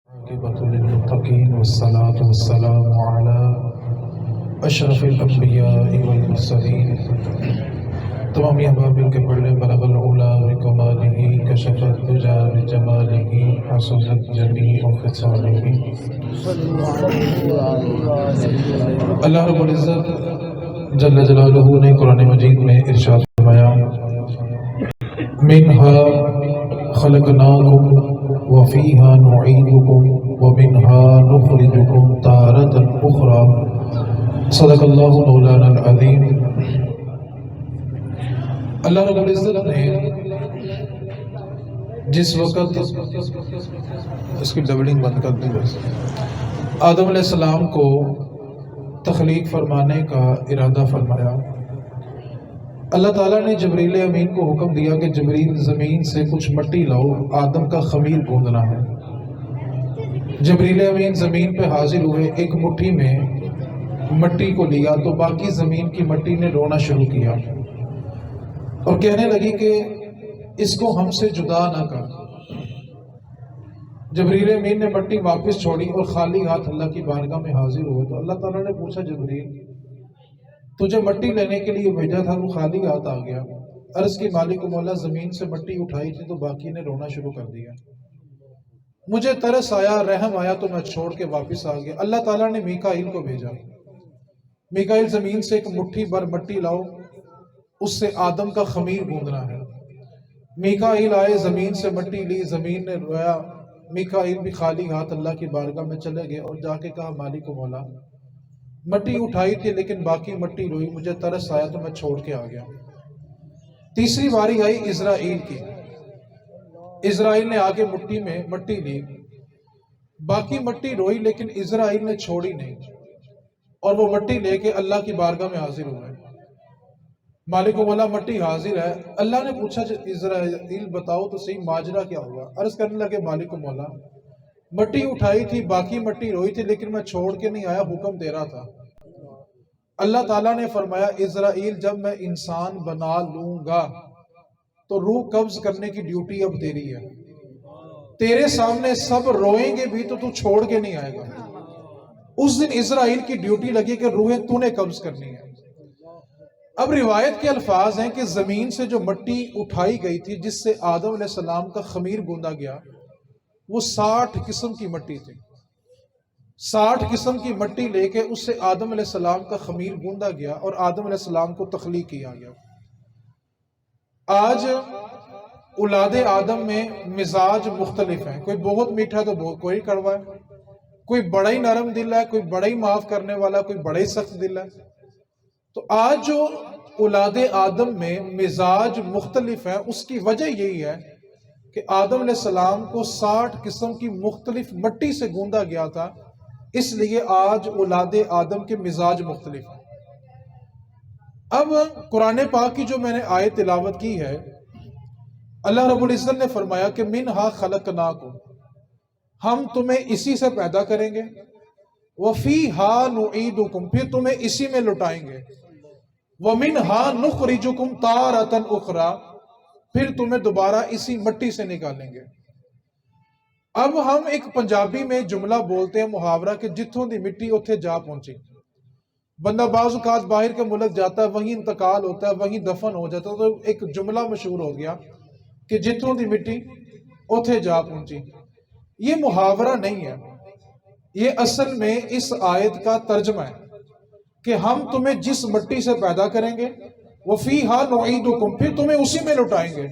عاقبۃ للمتقین والصلاة والسلام علی اشرف الانبیاء والمرسلین تمامی ابابل کے پڑھنے بلغ العلا بکمالہ کشف الدجی بجمالہ حسنت جمیع خصالہ۔ اللہ رب العزت جل جلالہ نے قرآن مجید میں ارشاد فرمایا منہا خلقناکم وفیہا نعیدکم ومنہا نخرجکم تارۃ اخری۔ صدق اللہ مولانا العظیم۔ اللہ رب العزت نے جس وقت اس کی ڈبلنگ بند کر دی آدم علیہ السلام کو تخلیق فرمانے کا ارادہ فرمایا، اللہ تعالیٰ نے جبریل امین کو حکم دیا کہ جبریل زمین سے کچھ مٹی لاؤ، آدم کا خمیر گوندنا ہے۔ جبریل امین زمین پہ حاضر ہوئے، ایک مٹھی میں مٹی کو لیا تو باقی زمین کی مٹی نے رونا شروع کیا اور کہنے لگی کہ اس کو ہم سے جدا نہ کر۔ جبریل امین نے مٹی واپس چھوڑی اور خالی ہاتھ اللہ کی بارگاہ میں حاضر ہوئے تو اللہ تعالیٰ نے پوچھا جبریل تجھے مٹی لینے کے لیے بھیجا تھا، وہ خالی ہاتھ آ گیا۔ عرض کی مالک مولا زمین سے مٹی اٹھائی تھی تو باقی نے رونا شروع کر دیا، مجھے ترس آیا، رحم آیا تو میں چھوڑ کے واپس آ گیا۔ اللہ تعالیٰ نے میکائیل کو بھیجا، میکائیل زمین سے ایک مٹھی بھر مٹی لاؤ، اس سے آدم کا خمیر گوندنا ہے۔ میکائیل آئے، زمین سے مٹی لی، زمین نے رویا۔ میکائیل بھی خالی ہاتھ اللہ کی بارگاہ میں چلے گئے اور جا کے کہا مالک مولا مٹی اٹھائی تھی لیکن باقی مٹی روئی، مجھے ترس آیا تو میں چھوڑ کے آ گیا۔ تیسری باری آئی اسرائیل کی، اسرائیل نے آگے مٹی میں مٹی لی، باقی مٹی روئی لیکن اسرائیل نے چھوڑی نہیں اور وہ مٹی لے کے اللہ کی بارگاہ میں حاضر ہوئے۔ مالک مولا مٹی حاضر ہے، اللہ نے پوچھا اسرائیل بتاؤ تو صحیح ماجرا کیا ہوا؟ عرض کرنے لگے مالک مولا مٹی اٹھائی تھی، باقی مٹی روئی تھی لیکن میں چھوڑ کے نہیں آیا، حکم دے رہا تھا۔ اللہ تعالیٰ نے فرمایا اسرائیل جب میں انسان بنا لوں گا تو روح قبض کرنے کی ڈیوٹی اب تیری ہے، تیرے سامنے سب روئیں گے بھی تو تو چھوڑ کے نہیں آئے گا۔ اس دن اسرائیل کی ڈیوٹی لگی کہ روحیں تو نے قبض کرنی ہے۔ اب روایت کے الفاظ ہیں کہ زمین سے جو مٹی اٹھائی گئی تھی جس سے آدم علیہ السلام کا خمیر گوندا گیا وہ 60 قسم کی مٹی تھی۔ 60 قسم کی مٹی لے کے اس سے آدم علیہ السلام کا خمیر گوندا گیا اور آدم علیہ السلام کو تخلیق کیا گیا۔ آج اولاد آدم میں مزاج مختلف ہیں، کوئی بہت میٹھا تو کوئی کڑوا ہے، کوئی بڑا ہی نرم دل ہے، کوئی بڑا ہی معاف کرنے والا، کوئی بڑا ہی سخت دل ہے۔ تو آج جو اولاد آدم میں مزاج مختلف ہیں اس کی وجہ یہی ہے کہ آدم علیہ السلام کو 60 قسم کی مختلف مٹی سے گوندا گیا تھا، اس لیے آج اولاد آدم کے مزاج مختلف ہیں۔ اب قرآن پاک کی جو میں نے آیت تلاوت کی ہے، اللہ رب العزت نے فرمایا کہ منہا خلقناکم، ہم تمہیں اسی سے پیدا کریں گے، وفیہا نعیدکم، پھر تمہیں اسی میں لٹائیں گے، ومنہا نخرجکم تارۃ اخری، پھر تمہیں دوبارہ اسی مٹی سے نکالیں گے۔ اب ہم ایک پنجابی میں جملہ بولتے ہیں محاورہ کہ جتھوں دی مٹی اتھے جا پہنچی۔ بندہ بعض اوقات باہر کے ملک جاتا ہے، وہیں انتقال ہوتا ہے، وہیں دفن ہو جاتا ہے، تو ایک جملہ مشہور ہو گیا کہ جتھوں دی مٹی اتھے جا پہنچی۔ یہ محاورہ نہیں ہے، یہ اصل میں اس آیت کا ترجمہ ہے کہ ہم تمہیں جس مٹی سے پیدا کریں گے وَفِيهَا نُعِيدُكُمْ، پھر تمہیں اسی میں لٹائیں گے،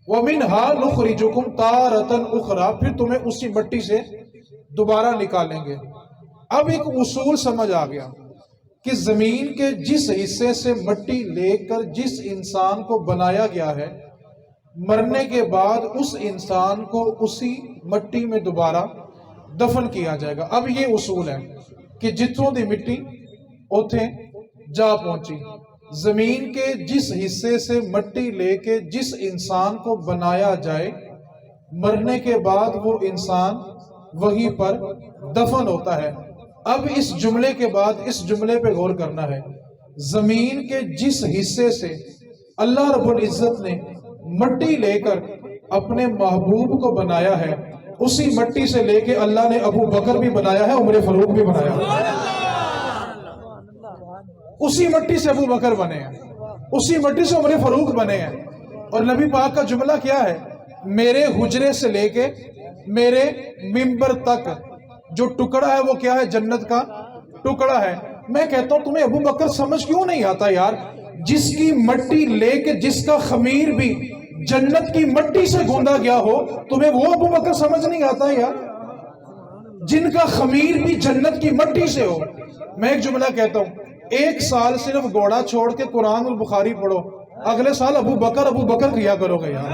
وَمِنْهَا نُخْرِجُكُمْ تَارَةً أُخْرَى، پھر تمہیں اسی مٹی سے دوبارہ نکالیں گے۔ اب ایک اصول سمجھ آ گیا کہ زمین کے جس حصے سے مٹی لے کر جس انسان کو بنایا گیا ہے، مرنے کے بعد اس انسان کو اسی مٹی میں دوبارہ دفن کیا جائے گا۔ اب یہ اصول ہے کہ جتھوں دی مٹی اتھے جا پہنچی۔ زمین کے جس حصے سے مٹی لے کے جس انسان کو بنایا جائے، مرنے کے بعد وہ انسان وہیں پر دفن ہوتا ہے۔ اب اس جملے کے بعد اس جملے پہ غور کرنا ہے، زمین کے جس حصے سے اللہ رب العزت نے مٹی لے کر اپنے محبوب کو بنایا ہے، اسی مٹی سے لے کے اللہ نے ابو بکر بھی بنایا ہے، عمر فاروق بھی بنایا ہے، اسی مٹی سے ابو بکر بنے ہیں، اسی مٹی سے عمر فاروق بنے ہیں۔ اور نبی پاک کا جملہ کیا ہے؟ میرے حجرے سے لے کے میرے منبر تک جو ٹکڑا ہے وہ کیا ہے؟ جنت کا ٹکڑا ہے۔ میں کہتا ہوں تمہیں ابو بکر سمجھ کیوں نہیں آتا یار؟ جس کی مٹی لے کے جس کا خمیر بھی جنت کی مٹی سے گوندا گیا ہو، تمہیں وہ ابو بکر سمجھ نہیں آتا یار؟ جن کا خمیر بھی جنت کی مٹی سے ہو۔ میں ایک جملہ کہتا ہوں، ایک سال صرف گھوڑا چھوڑ کے قرآن اور بخاری پڑھو، اگلے سال ابو بکر کیا کرو گے یار؟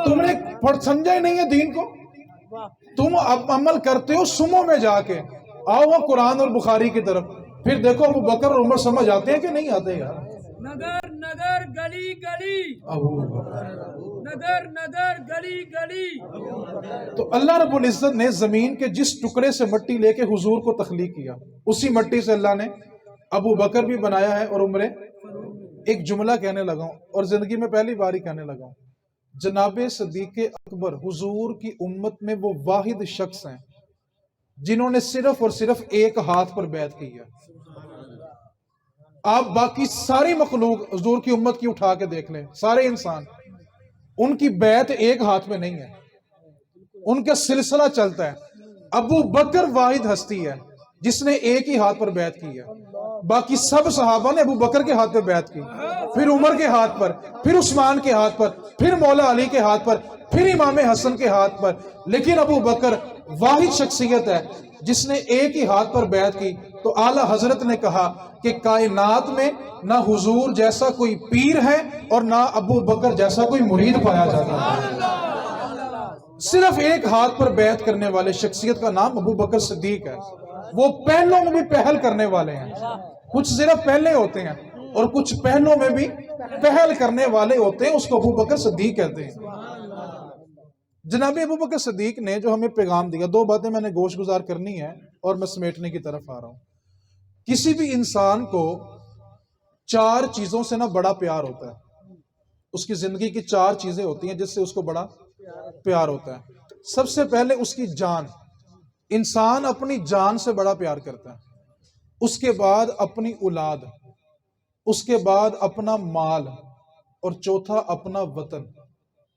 تم نے سمجھا ہی نہیں ہے دین کو، تم اب عمل کرتے ہو سموں میں جا کے، آؤ وہ قرآن اور بخاری کی طرف، پھر دیکھو ابو بکر اور عمر سمجھ آتے ہیں کہ نہیں آتے یار؟ نگر نگر گلی گلی، ابو بکر۔ نگر نگر گلی گلی۔ تو اللہ رب العزت نے زمین کے جس ٹکڑے سے مٹی لے کے حضور کو تخلیق کیا، اسی مٹی سے اللہ نے ابو بکر بھی بنایا ہے اور عمر۔ ایک جملہ کہنے لگا ہوں اور زندگی میں پہلی بار ہی کہنے لگا ہوں، جناب صدیق اکبر حضور کی امت میں وہ واحد شخص ہیں جنہوں نے صرف اور صرف ایک ہاتھ پر بیعت کی ہے۔ آپ باقی ساری مخلوق حضور کی امت کی اٹھا کے دیکھ لیں، سارے انسان، ان کی بیعت ایک ہاتھ میں نہیں ہے، ان کا سلسلہ چلتا ہے۔ ابو بکر واحد ہستی ہے جس نے ایک ہی ہاتھ پر بیعت کی ہے، باقی سب صحابہ نے ابو بکر کے ہاتھ پہ بیعت کی، پھر عمر کے ہاتھ پر، پھر عثمان کے ہاتھ پر، پھر مولا علی کے ہاتھ پر، پھر امام حسن کے ہاتھ پر، لیکن ابو بکر واحد شخصیت ہے جس نے ایک ہی ہاتھ پر بیعت کی۔ تو اعلیٰ حضرت نے کہا کہ کائنات میں نہ حضور جیسا کوئی پیر ہے اور نہ ابو بکر جیسا کوئی مرید پایا جاتا ہے۔ صرف ایک ہاتھ پر بیعت کرنے والے شخصیت کا نام ابو بکر صدیق ہے۔ وہ پہلوں میں بھی پہل کرنے والے ہیں، کچھ صرف پہلے ہوتے ہیں اور کچھ پہلوں میں بھی پہل کرنے والے ہوتے ہیں، اس کو ابو بکر صدیق کہتے ہیں۔ جناب ابو بکر صدیق نے جو ہمیں پیغام دیا، دو باتیں میں نے گوش گزار کرنی ہے اور میں سمیٹنے کی طرف آ رہا ہوں۔ کسی بھی انسان کو چار چیزوں سے نہ بڑا پیار ہوتا ہے، اس کی زندگی کی چار چیزیں ہوتی ہیں جس سے اس کو بڑا پیار ہوتا ہے۔ سب سے پہلے اس کی جان، انسان اپنی جان سے بڑا پیار کرتا ہے، اس کے بعد اپنی اولاد، اس کے بعد اپنا مال، اور چوتھا اپنا وطن۔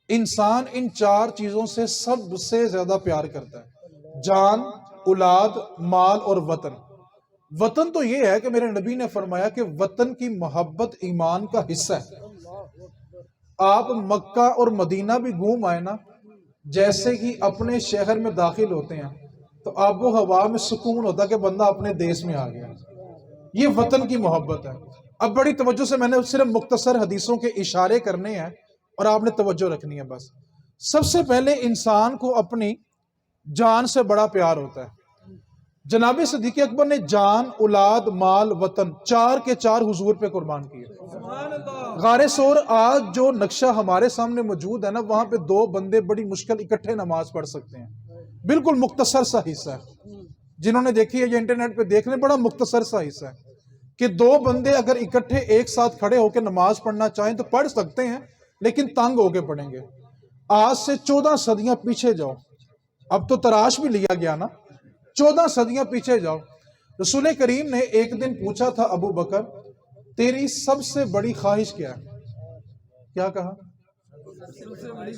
انسان ان چار چیزوں سے سب سے زیادہ پیار کرتا ہے، جان، اولاد، مال اور وطن۔ وطن تو یہ ہے کہ میرے نبی نے فرمایا کہ وطن کی محبت ایمان کا حصہ ہے۔ آپ مکہ اور مدینہ بھی گھوم آئے نا، جیسے کہ اپنے شہر میں داخل ہوتے ہیں تو آب و ہوا میں سکون ہوتا کہ بندہ اپنے دیس میں آ گیا۔ یہ وطن کی محبت ہے۔ اب بڑی توجہ سے میں نے صرف مختصر حدیثوں کے اشارے کرنے ہیں اور آپ نے توجہ رکھنی ہے بس۔ سب سے پہلے انسان کو اپنی جان سے بڑا پیار ہوتا ہے۔ جناب صدیق اکبر نے جان، اولاد، مال، وطن، چار کے چار حضور پہ قربان کیے۔ غار ثور آج جو نقشہ ہمارے سامنے موجود ہے نا، وہاں پہ دو بندے بڑی مشکل اکٹھے نماز پڑھ سکتے ہیں۔ بالکل مختصر سا حصہ ہے، جنہوں نے دیکھی ہے یا انٹرنیٹ پہ دیکھ لیں، بڑا مختصر سا حصہ ہے کہ دو بندے اگر اکٹھے ایک ساتھ کھڑے ہو کے نماز پڑھنا چاہیں تو پڑھ سکتے ہیں، لیکن تنگ ہو کے پڑھیں گے۔ آج سے 14 صدیاں پیچھے جاؤ، اب تو تراش بھی لیا گیا نا، 14 صدیاں پیچھے جاؤ۔ رسول کریم نے ایک دن پوچھا تھا ابو بکر، تیری سب سے بڑی خواہش کیا ہے؟ کیا کہا؟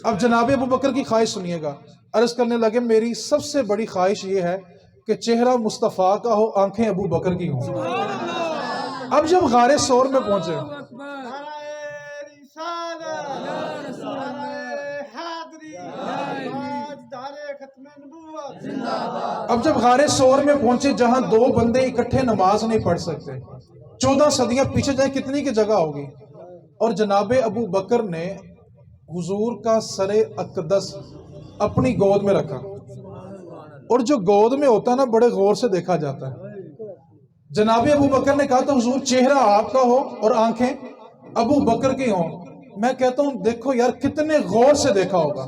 اب جناب ابو بکر کی خواہش سنیے گا۔ عرض کرنے لگے میری سب سے بڑی خواہش یہ ہے کہ چہرہ مصطفیٰ کا ہو، آنکھیں ابو بکر کی ہوں۔ اب جب غار ثور میں پہنچے، اب جب غار ثور میں پہنچے جہاں دو بندے اکٹھے نماز نہیں پڑھ سکتے، 14 صدیاں پیچھے جائیں کتنی کی جگہ ہوگی، اور جناب ابو بکر نے حضور کا سر اقدس اپنی گود میں رکھا، اور جو گود میں ہوتا ہے نا بڑے غور سے دیکھا جاتا ہے۔ جناب ابو بکر نے کہا تو حضور چہرہ آپ کا ہو اور آنکھیں ابو بکر کی ہوں۔ میں کہتا ہوں دیکھو یار کتنے غور سے دیکھا ہوگا،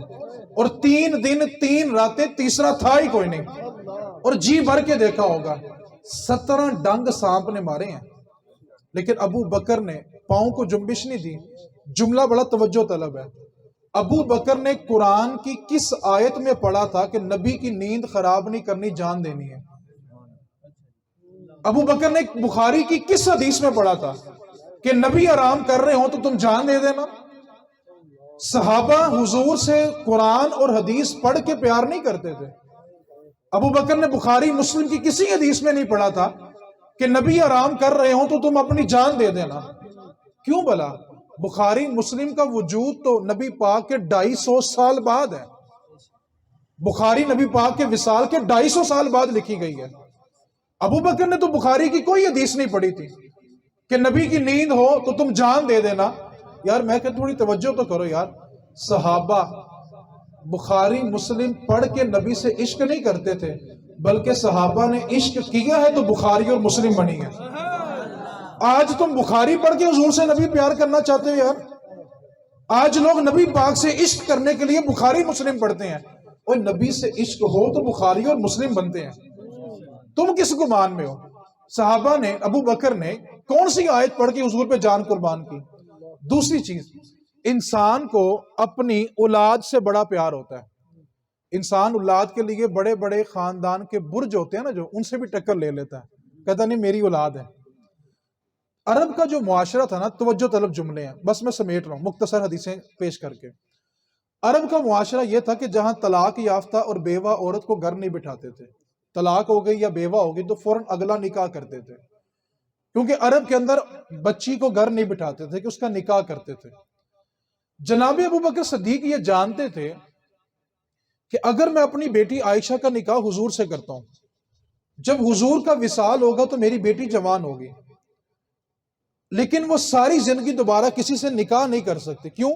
اور 3 دن 3 راتیں، تیسرا تھا ہی کوئی نہیں، اور جی بھر کے دیکھا ہوگا۔ 17 ڈنگ سانپ نے مارے ہیں، لیکن ابو بکر نے پاؤں کو جنبش نہیں دی۔ جملہ بڑا توجہ طلب ہے۔ ابو بکر نے قرآن کی کس آیت میں پڑھا تھا کہ نبی کی نیند خراب نہیں کرنی، جان دینی ہے؟ ابو بکر نے بخاری کی کس حدیث میں پڑھا تھا کہ نبی آرام کر رہے ہوں تو تم جان دے دینا؟ صحابہ حضور سے قرآن اور حدیث پڑھ کے پیار نہیں کرتے تھے۔ ابو بکر نے بخاری مسلم کی کسی حدیث میں نہیں پڑھا تھا کہ نبی آرام کر رہے ہوں تو تم اپنی جان دے دینا۔ کیوں بھلا؟ بخاری مسلم کا وجود تو نبی پاک کے 250 سال بعد ہے۔ بخاری نبی پاک کے وصال کے 250 سال بعد لکھی گئی ہے۔ ابو بکر نے تو بخاری کی کوئی حدیث نہیں پڑھی تھی کہ نبی کی نیند ہو تو تم جان دے دینا۔ یار میں کہ تھوڑی توجہ تو کرو یار، صحابہ بخاری مسلم پڑھ کے نبی سے عشق نہیں کرتے تھے، بلکہ صحابہ نے عشق کیا ہے تو بخاری اور مسلم بنی ہے۔ آج تم بخاری پڑھ کے حضور سے نبی پیار کرنا چاہتے ہو یار؟ آج لوگ نبی پاک سے عشق کرنے کے لیے بخاری مسلم پڑھتے ہیں، اور نبی سے عشق ہو تو بخاری اور مسلم بنتے ہیں۔ تم کس گمان میں ہو؟ صحابہ نے، ابو بکر نے کون سی آیت پڑھ کے حضور پہ جان قربان کی؟ دوسری چیز، انسان کو اپنی اولاد سے بڑا پیار ہوتا ہے۔ انسان اولاد کے لیے بڑے بڑے خاندان کے برج ہوتے ہیں نا، جو ان سے بھی ٹکر لے لیتا ہے، کہتا نہیں میری اولاد ہے۔ عرب کا جو معاشرہ تھا نا، توجہ طلب جملے ہیں، بس میں سمیٹ رہا ہوں مختصر حدیثیں پیش کر کے۔ عرب کا معاشرہ یہ تھا کہ جہاں طلاق یافتہ اور بیوہ عورت کو گھر نہیں بٹھاتے تھے، طلاق ہو گئی یا بیوہ ہو گئی تو فوراً اگلا نکاح کرتے تھے، کیونکہ عرب کے اندر بچی کو گھر نہیں بٹھاتے تھے کہ اس کا نکاح کرتے تھے۔ جناب ابو بکر صدیق یہ جانتے تھے کہ اگر میں اپنی بیٹی عائشہ کا نکاح حضور سے کرتا ہوں، جب حضور کا وصال ہوگا تو میری بیٹی جوان ہوگی، لیکن وہ ساری زندگی دوبارہ کسی سے نکاح نہیں کر سکتے۔ کیوں؟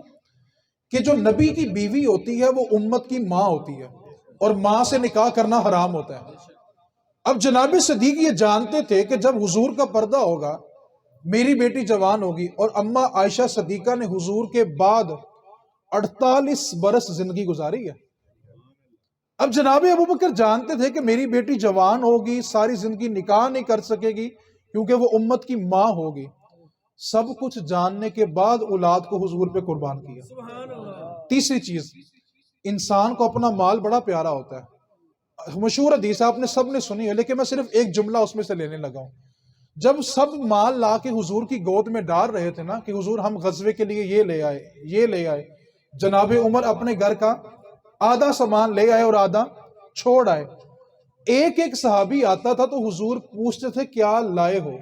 کہ جو نبی کی بیوی ہوتی ہے وہ امت کی ماں ہوتی ہے، اور ماں سے نکاح کرنا حرام ہوتا ہے۔ اب جناب صدیق یہ جانتے تھے کہ جب حضور کا پردہ ہوگا میری بیٹی جوان ہوگی، اور اماں عائشہ صدیقہ نے حضور کے بعد 48 برس زندگی گزاری ہے۔ اب جناب ابو بکر جانتے تھے کہ میری بیٹی جوان ہوگی، ساری زندگی نکاح نہیں کر سکے گی کیونکہ وہ امت کی ماں ہوگی۔ سب کچھ جاننے کے بعد اولاد کو حضور پہ قربان کیا۔ تیسری چیز، انسان کو اپنا مال بڑا پیارا ہوتا ہے۔ مشہور حدیث آپ نے سب نے سنی ہے، لیکن میں صرف ایک جملہ اس میں سے لینے لگا ہوں۔ جب سب مال لا کے حضور کی گود میں ڈال رہے تھے نا کہ حضور ہم غزوے کے لیے یہ لے آئے یہ لے آئے، جناب عمر اپنے گھر کا آدھا سامان لے آئے اور آدھا چھوڑ آئے۔ ایک ایک صحابی آتا تھا تو حضور پوچھتے تھے کیا لائے ہو؟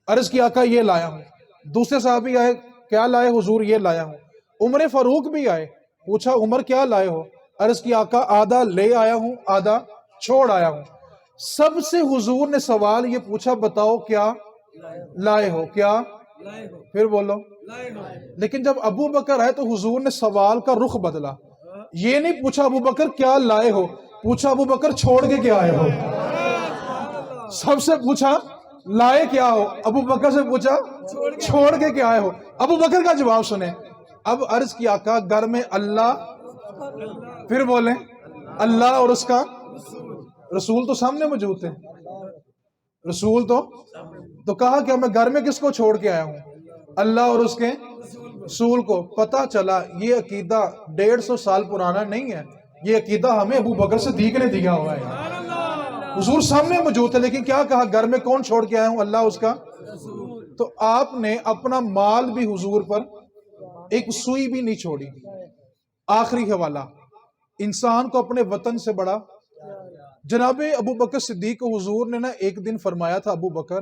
عرض کی آقا یہ لایا ہوں۔ دوسرے صحابی آئے، کیا لائے حضور؟ یہ لایا ہوں۔ عمر فاروق بھی آئے، پوچھا عمر کیا لائے ہو؟ عرض کی آقا آدھا لے آیا ہوں، آدھا چھوڑ آیا ہوں۔ سب سے حضور نے سوال یہ پوچھا، بتاؤ کیا لائے ہو؟ کیا؟ پھر بولو۔ لیکن جب ابو بکر آئے تو حضور نے سوال کا رخ بدلا۔ یہ نہیں پوچھا ابو بکر کیا لائے ہو، پوچھا ابو بکر چھوڑ کے کیا آئے ہو۔ سب سے پوچھا لائے کیا ہو، ابو بکر سے پوچھا چھوڑ کے کیا آئے ہو۔ ابو بکر کا جواب سنیں۔ اب عرض کی آقا گھر میں اللہ، پھر بولیں اللہ اور اس کا رسول تو سامنے موجود تھے، رسول تو کہا کہ میں گھر میں کس کو چھوڑ کے آیا ہوں؟ اللہ اور اس کے رسول کو۔ پتہ چلا یہ عقیدہ 150 سال پرانا نہیں ہے، یہ عقیدہ ہمیں ابو بکر صدیق نے دیا ہوا ہے۔ حضور سامنے موجود تھے، لیکن کیا کہا؟ گھر میں کون چھوڑ کے آیا ہوں؟ اللہ اس کا۔ تو آپ نے اپنا مال بھی حضور پر ایک سوئی بھی نہیں چھوڑی۔ آخری حوالہ، انسان کو اپنے وطن سے بڑا۔ جناب ابو بکر صدیق کو حضور نے ایک دن فرمایا تھا، ابو بکر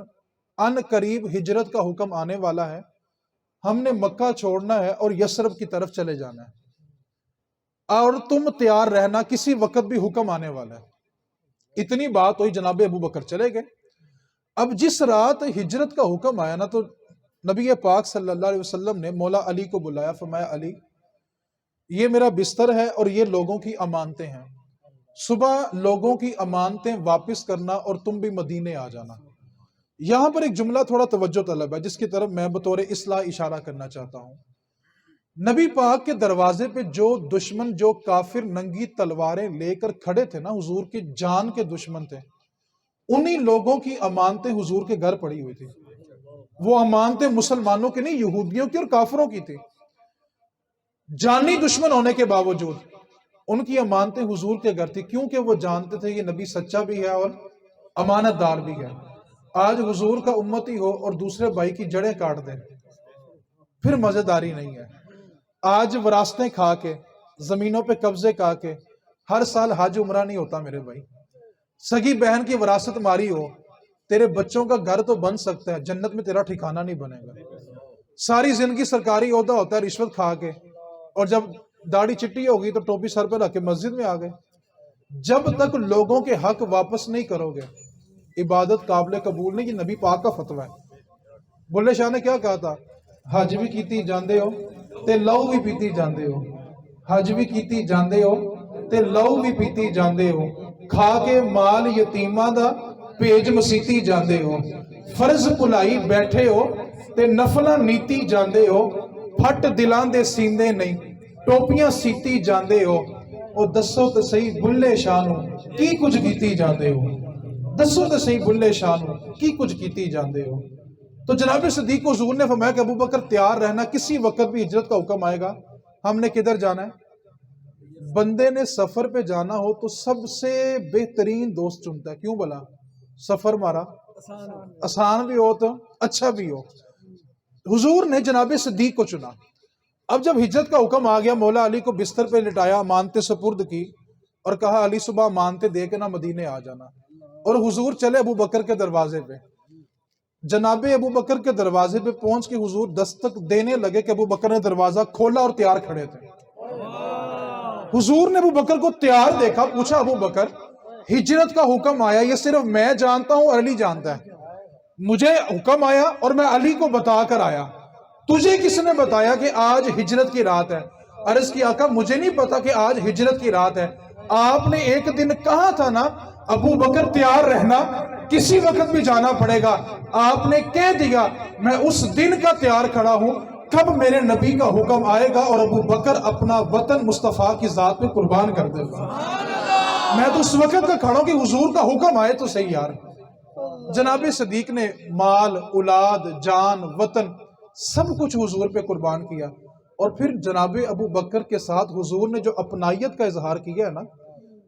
ان قریب ہجرت کا حکم آنے والا ہے، ہم نے مکہ چھوڑنا ہے اور یثرب کی طرف چلے جانا ہے، اور تم تیار رہنا، کسی وقت بھی حکم آنے والا ہے۔ اتنی بات ہوئی، جناب ابو بکر چلے گئے۔ اب جس رات ہجرت کا حکم آیا نا، تو نبی پاک صلی اللہ علیہ وسلم نے مولا علی کو بلایا، فرمایا علی یہ میرا بستر ہے اور یہ لوگوں کی امانتیں ہیں، صبح لوگوں کی امانتیں واپس کرنا اور تم بھی مدینے آ جانا۔ یہاں پر ایک جملہ تھوڑا توجہ طلب ہے جس کی طرف میں بطور اصلاح اشارہ کرنا چاہتا ہوں۔ نبی پاک کے دروازے پہ جو دشمن، جو کافر ننگی تلواریں لے کر کھڑے تھے نا، حضور کی جان کے دشمن تھے، انہی لوگوں کی امانتیں حضور کے گھر پڑی ہوئی تھی۔ وہ امانتیں مسلمانوں کی نہیں، یہودیوں کی اور کافروں کی تھی۔ جانی دشمن ہونے کے باوجود ان کی امانتیں حضور کے گھر تھی، کیونکہ وہ جانتے تھے یہ نبی سچا بھی ہے اور امانت دار بھی ہے۔ آج حضور کا امتی ہو اور دوسرے بھائی کی جڑیں کاٹ دیں، پھر مزیداری نہیں ہے۔ آج وراثتیں کھا کے، زمینوں پہ قبضے کھا کے ہر سال حج عمرہ نہیں ہوتا میرے بھائی۔ سگی بہن کی وراثت ماری ہو، تیرے بچوں کا گھر تو بن سکتا ہے، جنت میں تیرا ٹھکانہ نہیں بنے گا۔ ساری زندگی سرکاری عہدہ ہوتا ہے رشوت کھا کے، اور جب داڑھی چٹی ہوگی تو ٹوپی سر پہ رکھ کے مسجد میں آ گئے۔ جب تک لوگوں کے حق واپس نہیں کرو گے عبادت قابل قبول نہیں۔ یہ نبی پاک کا فتویٰ ہے۔ بلے شاہ نے کیا کہا تھا؟ حج بھی کیتی جاندے ہو تے لہو بھی پیتی جاندے ہو، حج بھی کیتی جاندے ہو تے لہو بھی پیتی جاندے ہو، کھا کے مال یتیماں دا پیج مسیتی جاندے ہو، فرض بھلائی بیٹھے ہو تے نفلاں نیتی جاندے ہو، پھٹ دلاں دے سیندے نہیں ٹوپیاں سیتی جاندے ہو۔ اور دسو تے صحیح بلے شاہ نو کی کچھ کیتی جاندے ہو، دسو تے صحیح بلے شاہ نو کی کچھ کیتی جاندے ہو۔ تو جناب صدیق حضور نے فرمایا کہ ابو بکر تیار رہنا، کسی وقت بھی ہجرت کا حکم آئے گا۔ ہم نے کدھر جانا ہے؟ بندے نے سفر پہ جانا ہو تو سب سے بہترین دوست چنتا ہے۔ کیوں بلا؟ سفر مارا آسان بھی ہو تو اچھا بھی ہو۔ حضور نے جناب صدیق کو چنا۔ اب جب ہجرت کا حکم آ گیا، مولا علی کو بستر پہ لٹایا، امانتیں سپرد کی اور کہا علی صبح امانتیں دے کے نہ مدینے آ جانا۔ اور حضور چلے ابو بکر کے دروازے پہ۔ جناب ابو بکر کے دروازے پہ پہنچ کے حضور دستک دینے لگے کہ ابو بکر نے دروازہ کھولا اور تیار کھڑے تھے۔ حضور نے ابو بکر کو تیار دیکھا، پوچھا ابو بکر ہجرت کا حکم آیا، یہ صرف میں جانتا ہوں اور علی جانتا ہے؟ مجھے حکم آیا اور میں علی کو بتا کر آیا، تجھے کس نے بتایا کہ آج ہجرت کی رات ہے؟ عرض کی آقا مجھے نہیں پتا کہ آج ہجرت کی رات ہے، آپ نے ایک دن کہا تھا نا ابو بکر تیار رہنا، کسی وقت بھی جانا پڑے گا۔ آپ نے کہہ دیا، میں اس دن کا تیار کھڑا ہوں کب میرے نبی کا حکم آئے گا اور ابو بکر اپنا وطن مصطفیٰ کی ذات میں قربان کر دے گا۔ میں تو اس وقت کا کھڑا ہوں کہ حضور کا حکم آئے تو صحیح یار۔ جناب صدیق نے مال، اولاد، جان، وطن سب کچھ حضور پہ قربان کیا۔ اور پھر جناب ابو بکر کے ساتھ حضور نے جو اپنائیت کا اظہار کیا ہے نا،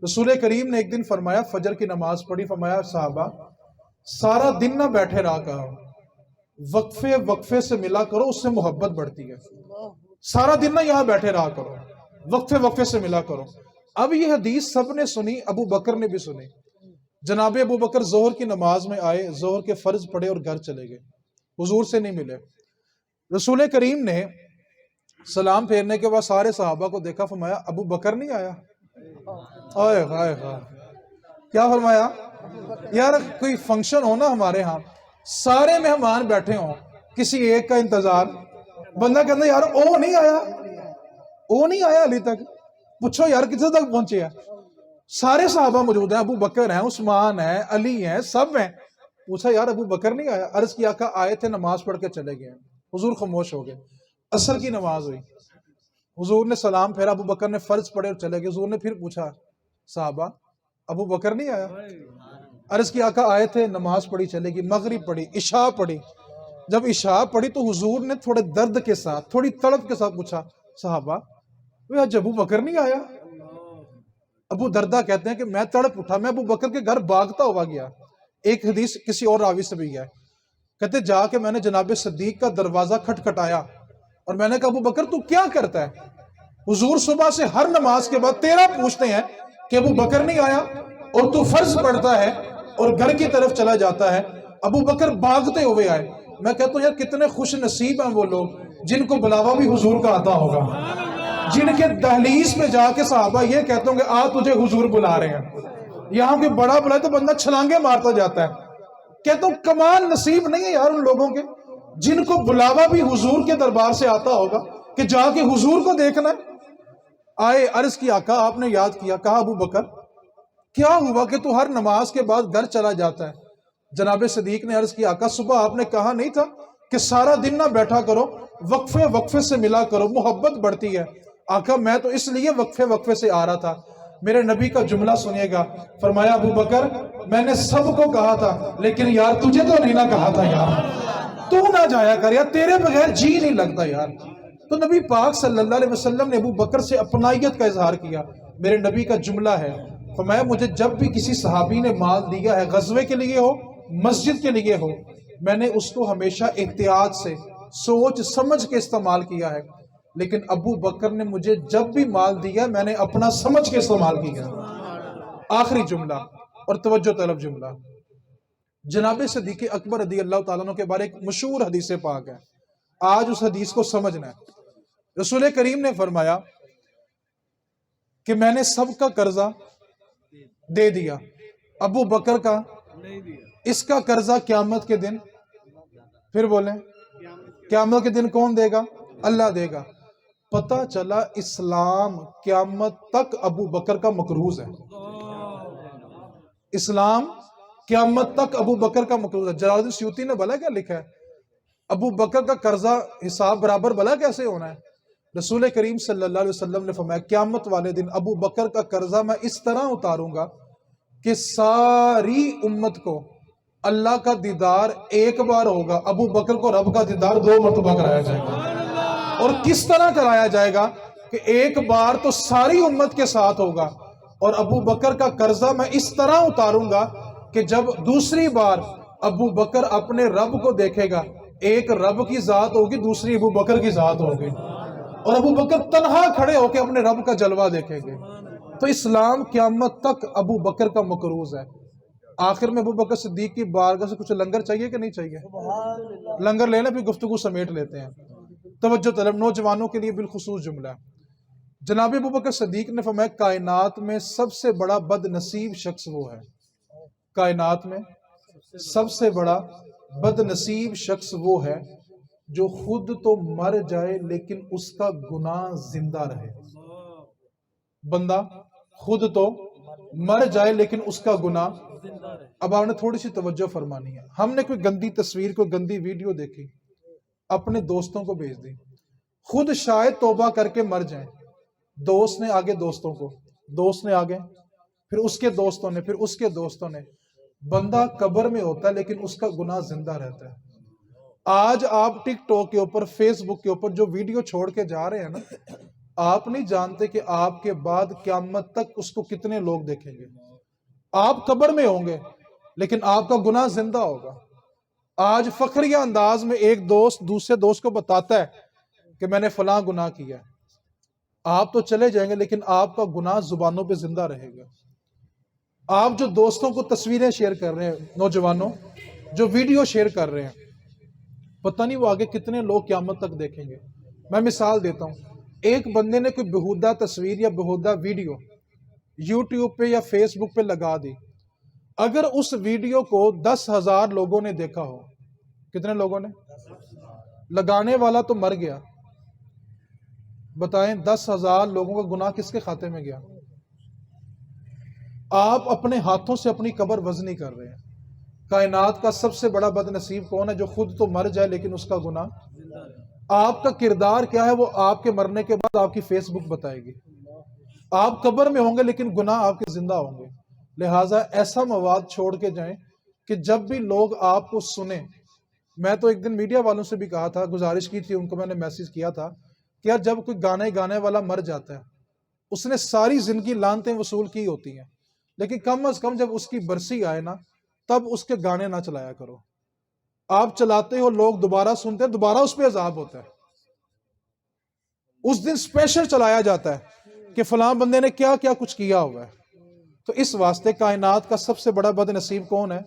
رسول کریم نے ایک دن فرمایا، فجر کی نماز پڑھی، فرمایا صحابہ سارا دن نہ بیٹھے رہا کرو، وقفے وقفے سے ملا کرو، اس سے محبت بڑھتی ہے۔ سارا دن نہ یہاں بیٹھے رہا کرو، وقفے وقفے سے ملا کرو۔ اب یہ حدیث سب نے سنی، ابو بکر نے بھی سنی۔ جناب ابو بکر ظہر کی نماز میں آئے، ظہر کے فرض پڑھے اور گھر چلے گئے، حضور سے نہیں ملے۔ رسول کریم نے سلام پھیرنے کے بعد سارے صحابہ کو دیکھا، فرمایا ابو بکر نہیں آیا؟ آئے ہائے ہائے، کیا فرمایا؟ یار کوئی فنکشن ہو نا ہمارے ہاں، سارے مہمان بیٹھے ہوں، کسی ایک کا انتظار، بندہ کہتا یار او نہیں آیا، او نہیں آیا علی تک، پوچھو یار کتنے تک پہنچے ہیں؟ سارے صحابہ موجود ہیں، ابو بکر ہیں، عثمان ہیں، علی ہیں، سب ہیں۔ پوچھا یار ابو بکر نہیں آیا؟ عرض کیا کہ آئے تھے، نماز پڑھ کے چلے گئے۔ حضور خاموش ہو گئے۔ عصر کی نماز ہوئی، حضور نے سلام پھیرا، ابو بکر نے فرض پڑھے اور چلے گئے۔ حضور نے پھر پوچھا صحابہ ابو بکر نہیں آیا؟ عرض کیا کہ آئے تھے، نماز پڑھی چلے گی، مغرب پڑھی، عشاء پڑھی۔ جب عشاء پڑھی تو حضور نے تھوڑے درد کے ساتھ، تھوڑی تڑپ کے ساتھ پوچھا صحابہ آج ابو بکر نہیں آیا؟ ابو دردہ کہتے ہیں کہ میں تڑپ اٹھا، میں ابو بکر کے گھر بھاگتا ہوا گیا۔ ایک حدیث کسی اور راوی سے بھی ہے، کہتے جا کے میں نے جناب صدیق کا دروازہ کھٹکھٹایا اور میں نے کہا ابو بکر تو کیا کرتا ہے؟ حضور صبح سے ہر نماز کے بعد تیرا پوچھتے ہیں کہ ابو بکر نہیں آیا اور تو فرض پڑھتا ہے اور گھر کی طرف چلا جاتا ہے۔ ابو بکر بھاگتے ہوئے آئے۔ میں کہتا ہوں یار کتنے خوش نصیب ہیں وہ لوگ جن کو بلاوا بھی حضور کا آتا ہوگا، جن کے دہلیز پہ جا کے صحابہ یہ کہتے ہوں کہ آ تجھے حضور بلا رہے ہیں۔ یہاں کوئی بڑا بلائے تو بندہ چھلانگے مارتا جاتا ہے۔ کہتا ہوں کمال نصیب نہیں ہے یار ان لوگوں کے جن کو بلاوا بھی حضور کے دربار سے آتا ہوگا کہ جا کے حضور کو دیکھنا ہے۔ آئے، عرض کی آقا آپ نے یاد کیا، کہا ابو بکر کیا ہوا کہ تو ہر نماز کے بعد گھر چلا جاتا ہے؟ جناب صدیق نے عرض کی آقا صبح آپ نے کہا نہیں تھا کہ سارا دن نہ بیٹھا کرو، وقفے وقفے سے ملا کرو، محبت بڑھتی ہے۔ آقا میں تو اس لیے وقفے وقفے سے آ رہا تھا۔ میرے نبی کا جملہ سنیے گا، فرمایا ابو بکر میں نے سب کو کہا تھا لیکن یار تجھے تو نہیں نہ کہا تھا، یار تو نہ جایا کر، یار تیرے بغیر جی نہیں لگتا، یار تو نبی پاک صلی اللہ علیہ وسلم نے ابو بکر سے اپنائیت کا اظہار کیا. میرے نبی کا جملہ ہے، فرمایا مجھے جب بھی کسی صحابی نے مال دیا ہے، غزوے کے لیے ہو، مسجد کے لیے ہو، میں نے اس کو ہمیشہ احتیاط سے سوچ سمجھ کے استعمال کیا ہے. لیکن ابو بکر نے مجھے جب بھی مال دیا میں نے اپنا سمجھ کے استعمال کیا. آخری جملہ اور توجہ طلب جملہ، جناب صدیق اکبر رضی اللہ تعالیٰ عنہ کے بارے ایک مشہور حدیث پاک ہے. آج اس حدیث کو سمجھنا ہے. رسول کریم نے فرمایا کہ میں نے سب کا قرضہ دے دیا، ابو بکر کا اس کا قرضہ قیامت کے دن، پھر بولیں قیامت کے دن کون دے گا؟ اللہ دے گا. پتہ چلا اسلام قیامت تک ابو بکر کا مقروض ہے. اسلام قیامت تک ابو بکر کا مقروض ہے. جلال الدین سیوطی نے بھلا کیا لکھا ہے؟ ابو بکر کا قرضہ حساب برابر بھلا کیسے ہونا ہے؟ رسول کریم صلی اللہ علیہ وسلم نے فرمایا قیامت والے دن ابو بکر کا قرضہ میں اس طرح اتاروں گا کہ ساری امت کو اللہ کا دیدار ایک بار ہوگا، ابو بکر کو رب کا دیدار 2 مرتبہ کرایا جائے گا. اور کس طرح کرایا جائے گا کہ ایک بار تو ساری امت کے ساتھ ہوگا، اور ابو بکر کا قرضہ میں اس طرح اتاروں گا کہ جب دوسری بار ابو بکر اپنے رب کو دیکھے گا، ایک رب کی ذات ہوگی، دوسری ابو بکر کی ذات ہوگی، اور ابو بکر تنہا کھڑے ہو کے اپنے رب کا جلوہ دیکھیں گے. تو اسلام قیامت تک ابو بکر کا مقروض ہے. آخر میں ابو بکر صدیق کی بارگاہ سے کچھ لنگر چاہیے کہ نہیں چاہیے؟ لنگر لینا، پھر گفتگو سمیٹ لیتے ہیں. توجہ طلب نوجوانوں کے لیے بالخصوص جملہ ہے. جناب ابو بکر صدیق نے فرمایا کائنات میں سب سے بڑا بد نصیب شخص وہ ہے، کائنات میں سب سے بڑا بد نصیب شخص وہ ہے جو خود تو مر جائے لیکن اس کا گناہ زندہ رہے. بندہ خود تو مر جائے لیکن اس کا گناہ. اب آپ نے تھوڑی سی توجہ فرمانی ہے. ہم نے کوئی گندی تصویر، کوئی گندی ویڈیو دیکھی، اپنے دوستوں کو بھیج دی، خود شاید توبہ کر کے مر جائیں، دوست نے آگے دوستوں کو، دوست نے آگے، پھر اس کے دوستوں نے، پھر اس کے دوستوں نے. بندہ قبر میں ہوتا ہے لیکن اس کا گناہ زندہ رہتا ہے. آج آپ ٹک ٹاک کے اوپر، فیس بک کے اوپر جو ویڈیو چھوڑ کے جا رہے ہیں نا، آپ نہیں جانتے کہ آپ کے بعد قیامت تک اس کو کتنے لوگ دیکھیں گے. آپ قبر میں ہوں گے لیکن آپ کا گناہ زندہ ہوگا. آج فخریہ انداز میں ایک دوست دوسرے دوست کو بتاتا ہے کہ میں نے فلاں گناہ کیا ہے. آپ تو چلے جائیں گے لیکن آپ کا گناہ زبانوں پہ زندہ رہے گا. آپ جو دوستوں کو تصویریں شیئر کر رہے ہیں، نوجوانوں جو ویڈیو شیئر کر رہے ہیں، پتہ نہیں وہ آگے کتنے لوگ قیامت تک دیکھیں گے. میں مثال دیتا ہوں. ایک بندے نے کوئی بہودہ تصویر یا بہودہ ویڈیو یوٹیوب پہ یا فیس بک پہ لگا دی. اگر اس ویڈیو کو 10,000 لوگوں نے دیکھا ہو، کتنے لوگوں نے؟ لگانے والا تو مر گیا، بتائیں 10,000 لوگوں کا گناہ کس کے کھاتے میں گیا؟ آپ اپنے ہاتھوں سے اپنی قبر وزنی کر رہے ہیں. کائنات کا سب سے بڑا بد نصیب کون ہے؟ جو خود تو مر جائے لیکن اس کا گناہ. آپ کا کردار کیا ہے وہ آپ کے مرنے کے بعد آپ کی فیس بک بتائے گی. آپ قبر میں ہوں گے لیکن گناہ آپ کے زندہ ہوں گے. لہٰذا ایسا مواد چھوڑ کے جائیں کہ جب بھی لوگ آپ کو سنیں. میں تو ایک دن میڈیا والوں سے بھی کہا تھا، گزارش کی تھی ان کو، میں نے میسیج کیا تھا کہ یار جب کوئی گانے والا مر جاتا ہے، اس نے ساری زندگی لعنتیں وصول کی ہوتی ہیں، لیکن کم از کم جب اس کی برسی آئے نا تب اس کے گانے نہ چلایا کرو. آپ چلاتے ہو، لوگ دوبارہ سنتے ہیں، دوبارہ اس پہ عذاب ہوتا ہے. اس دن اسپیشل چلایا جاتا ہے کہ فلاں بندے نے کیا کیا کچھ کیا ہوا ہے. تو اس واسطے کائنات کا سب سے بڑا بد نصیب کون ہے؟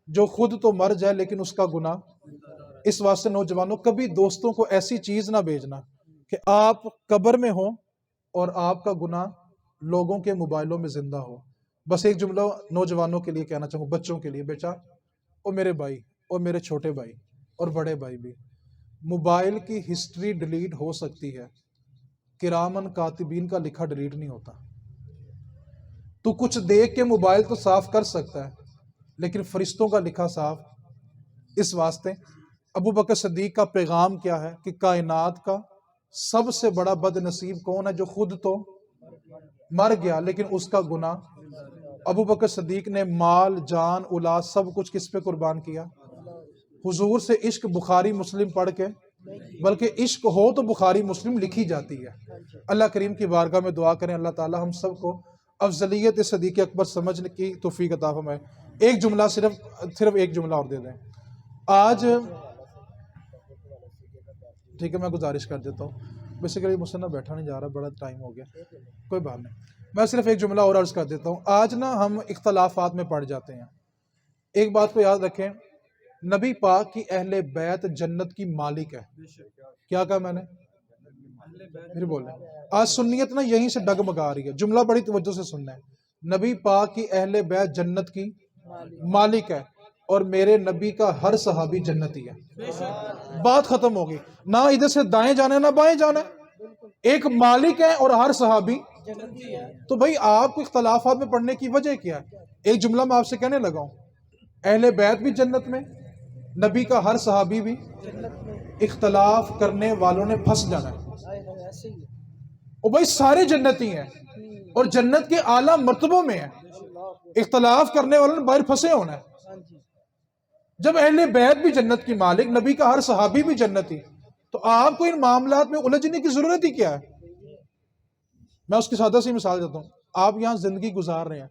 جو خود تو مر جائے لیکن اس کا گناہ. اس واسطے نوجوانوں کبھی دوستوں کو ایسی چیز نہ بھیجنا کہ آپ قبر میں ہوں اور آپ کا گناہ لوگوں کے موبائلوں میں زندہ ہو. بس ایک جملہ نوجوانوں کے لیے کہنا چاہوں، بچوں کے لیے. بیٹا اور میرے بھائی اور میرے چھوٹے بھائی اور بڑے بھائی بھی، موبائل کی ہسٹری ڈیلیٹ ہو سکتی ہے، کرامن کاتبین کا لکھا ڈیلیٹ نہیں ہوتا. تو کچھ دیکھ کے موبائل تو صاف کر سکتا ہے لیکن فرشتوں کا لکھا صاف. اس واسطے ابو بکر صدیق کا پیغام کیا ہے کہ کائنات کا سب سے بڑا بد نصیب کون ہے؟ جو خود تو مر گیا لیکن اس کا گناہ. ابو بکر صدیق نے مال، جان، اولاد سب کچھ کس پہ قربان کیا؟ حضور سے عشق. بخاری مسلم پڑھ کے بلکہ عشق ہو تو بخاری مسلم لکھی جاتی ہے۔ اللہ کریم کی بارگاہ میں دعا کریں اللہ تعالی ہم سب کو افضلیت صدیق اکبر سمجھنے کی توفیق عطا فرمائے۔ ایک جملہ صرف ایک جملہ اور دے دیں۔ آج ٹھیک ہے میں گزارش کر دیتا ہوں، بیسیکلی مجھ سے نہ بیٹھا نہیں جا رہا، بڑا ٹائم ہو گیا، کوئی بات نہیں، میں صرف ایک جملہ اور عرض کر دیتا ہوں۔ آج نا ہم اختلافات میں پڑ جاتے ہیں۔ ایک بات کو یاد رکھیں، نبی پاک کی اہل بیت جنت کی مالک ہے۔ کیا کہا میں نے؟ پھر بولیں۔ آج سنیت نا یہیں سے ڈگمگا رہی ہے، جملہ بڑی توجہ سے سننا ہے۔ نبی پاک کی اہل بیت جنت کی مالک ہے اور میرے نبی کا ہر صحابی جنتی ہے۔ بات ختم ہوگی، نہ ادھر سے دائیں جانا ہے نہ بائیں جانا ہے، ایک مالک ہے اور ہر صحابی۔ تو بھائی آپ کو اختلافات میں پڑھنے کی وجہ کیا ہے؟ ایک جملہ میں آپ سے کہنے لگا ہوں، اہل بیت بھی جنت میں، نبی کا ہر صحابی بھی، اختلاف کرنے والوں نے پھنس جانا ہے۔ اور بھائی سارے جنتی ہیں اور جنت کے اعلیٰ مرتبوں میں ہیں، اختلاف کرنے والوں نے باہر پھنسے ہونا ہے۔ جب اہل بیت بھی جنت کی مالک، نبی کا ہر صحابی بھی جنتی، تو آپ کو ان معاملات میں الجھنے کی ضرورت ہی کیا ہے؟ میں اس کی سادہ سی مثال دیتا ہوں۔ آپ یہاں زندگی گزار رہے ہیں،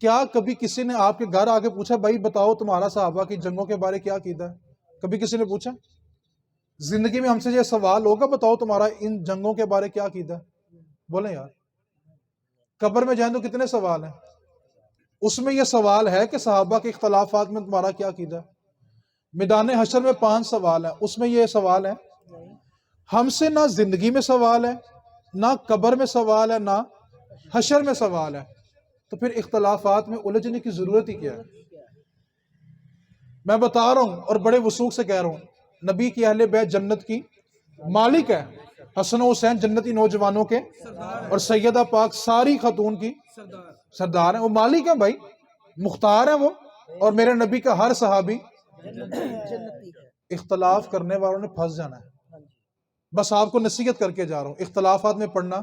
کیا کبھی کسی نے آپ کے گھر آگے پوچھا بھائی بتاؤ تمہارا صحابہ کی جنگوں کے بارے کیا عقیدہ ہے؟ کبھی کسی نے پوچھا؟ زندگی میں ہم سے یہ سوال ہوگا بتاؤ تمہارا ان جنگوں کے بارے کیا عقیدہ ہے؟ بولیں یار۔ قبر میں جائیں تو کتنے سوال ہیں، اس میں یہ سوال ہے کہ صحابہ کے اختلافات میں تمہارا کیا عقیدہ ہے؟ میدان حشر میں 5 سوال ہیں، اس میں یہ سوال ہے۔ ہم سے نہ زندگی میں سوال ہے، نہ قبر میں سوال ہے، نہ حشر میں سوال ہے، تو پھر اختلافات میں الجھنے کی ضرورت ہی کیا ہے؟ میں بتا رہا ہوں اور بڑے وثوق سے کہہ رہا ہوں، نبی کی اہل بیت جنت کی مالک ہے، حسن و حسین جنتی نوجوانوں کے اور سیدہ پاک ساری خاتون کی سردار ہیں، وہ مالک ہیں بھائی، مختار ہیں وہ، اور میرے نبی کا ہر صحابی۔ اختلاف کرنے والوں نے پھنس جانا ہے۔ بس آپ کو نصیحت کر کے جا رہا ہوں، اختلافات میں پڑھنا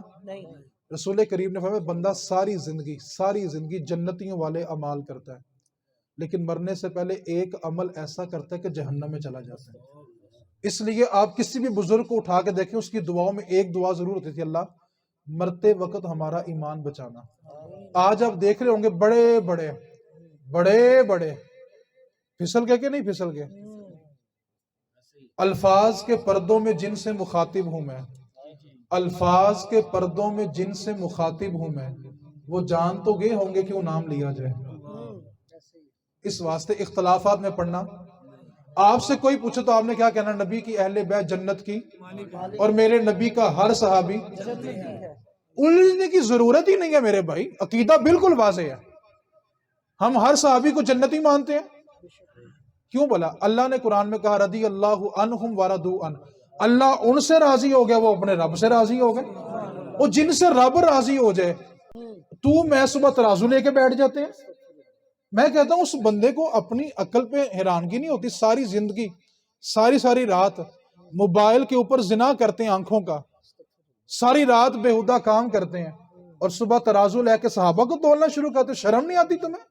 رسول کریم نے فرمایا بندہ ساری زندگی جنتیوں والے اعمال کرتا ہے، لیکن مرنے سے پہلے ایک عمل ایسا کرتا ہے کہ جہنم میں چلا جاتا ہے۔ اس لیے آپ کسی بھی بزرگ کو اٹھا کے دیکھیں، اس کی دعاؤں میں ایک دعا ضرور ہوتی تھی، اللہ مرتے وقت ہمارا ایمان بچانا۔ آج آپ دیکھ رہے ہوں گے بڑے بڑے پھسل گئے کہ نہیں پھسل گئے؟ الفاظ کے پردوں میں جن سے مخاطب ہوں میں، الفاظ کے پردوں میں جن سے مخاطب ہوں میں، وہ جان تو گئے ہوں گے کیوں نام لیا جائے۔ اس واسطے اختلافات میں پڑھنا، آپ سے کوئی پوچھے تو آپ نے کیا کہنا؟ نبی کی اہل بیت جنت کی اور میرے نبی کا ہر صحابی۔ الجھنے کی ضرورت ہی نہیں ہے میرے بھائی، عقیدہ بالکل واضح ہے، ہم ہر صحابی کو جنتی مانتے ہیں۔ کیوں بولا؟ اللہ نے قرآن میں کہا رضی اللہ عنہم ورضوا عنہ، اللہ ان سے راضی ہو گیا، وہ اپنے رب سے راضی ہو گئے۔ وہ جن سے رب راضی ہو جائے، تو میں صبح ترازو لے کے بیٹھ جاتے ہیں۔ میں کہتا ہوں اس بندے کو اپنی عقل پہ حیرانگی نہیں ہوتی، ساری زندگی ساری رات موبائل کے اوپر زنا کرتے ہیں آنکھوں کا، ساری رات بےہودہ کام کرتے ہیں، اور صبح ترازو لے کے صحابہ کو تولنا شروع کرتے۔ شرم نہیں آتی تمہیں؟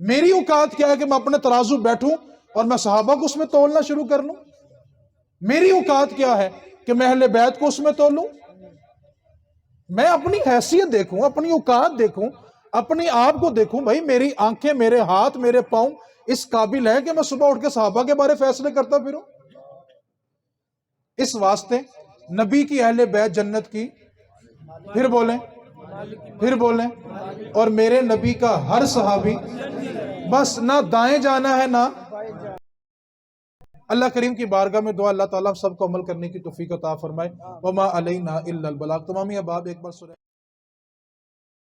میری اوقات کیا ہے کہ میں اپنے ترازو بیٹھوں اور میں صحابہ کو اس میں تولنا شروع کر لوں؟ میری اوقات کیا ہے کہ میں اہل بیت کو اس میں تولوں؟ میں اپنی حیثیت دیکھوں، اپنی اوقات دیکھوں، اپنی آپ کو دیکھوں۔ بھائی میری آنکھیں، میرے ہاتھ، میرے پاؤں اس قابل ہے کہ میں صبح اٹھ کے صحابہ کے بارے فیصلے کرتا پھروں؟ اس واسطے نبی کی اہل بیت جنت کی، پھر بولیں، اور میرے نبی کا ہر صحابی، بس نہ دائیں جانا ہے نہ۔ اللہ کریم کی بارگاہ میں دعا اللہ تعالیٰ سب کو عمل کرنے کی توفیق عطا فرمائے۔ وما علینا الا البلاغ۔ تمامی احباب ایک بار سنیں۔